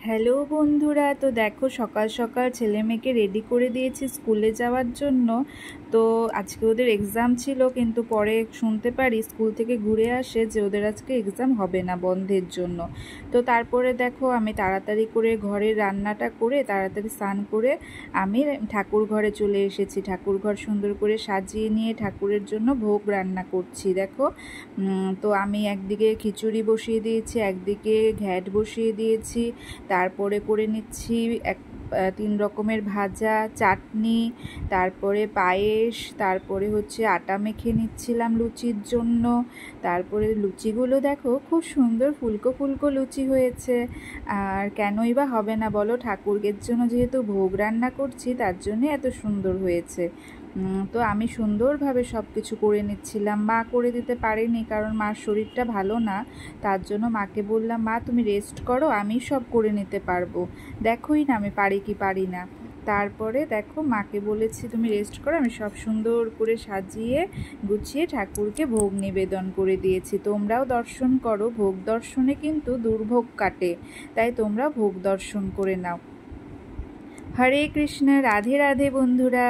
Hello বন্ধুরা, তো দেখো সকাল সকাল ছেলে মেয়েকে রেডি করে দিয়েছি স্কুলে যাওয়ার জন্য। তো আজকে ওদের এক্সাম ছিল, কিন্তু পরে শুনতে পারি স্কুল থেকে ঘুরে আসে যে ওদের আজকে এক্সাম হবে না বন্ধের জন্য। তো তারপরে দেখো আমি তাড়াতাড়ি করে ঘরের রান্নাটা করে তাড়াতাড়ি স্নান করে আমি ঠাকুর ঘরে চলে এসেছি। ঠাকুর ঘর সুন্দর করে সাজিয়ে নিয়ে ঠাকুরের জন্য ভোগ রান্না করছি। দেখো তো আমি একদিকে খিচুড়ি বসিয়ে দিয়েছি, একদিকে ঘ্যাট বসিয়ে দিয়েছি, তারপরে করে নিচ্ছি 3 রকমের ভাজা, চাটনি, তারপরে পায়েস, তারপরে হচ্ছে আটা মেখে নিচ্ছিলাম লুচির জন্য। তারপরে লুচিগুলো দেখো খুব সুন্দর ফুলকো ফুলকো লুচি হয়েছে। আর কেনই বা হবে না বলো, ঠাকুরের জন্য যেহেতু ভোগ রান্না করছি তার জন্যে এত সুন্দর হয়েছে। তো আমি সুন্দরভাবে সব কিছু করে নিচ্ছিলাম। মা করে দিতে পারেনি, কারণ মার শরীরটা ভালো না। তার জন্য মাকে বললাম, মা তুমি রেস্ট করো, আমি সব করে নিতে পারবো, দেখোই না আমি পারি কি পারি না। তারপরে দেখো মাকে বলেছি তুমি রেস্ট করো, আমি সব সুন্দর করে সাজিয়ে গুছিয়ে ঠাকুরকে ভোগ নিবেদন করে দিয়েছি। তোমরাও দর্শন করো, ভোগ দর্শনে কিন্তু দুর্ভোগ কাটে, তাই তোমরা ভোগ দর্শন করে নাও। হরে কৃষ্ণ, রাধে রাধে বন্ধুরা।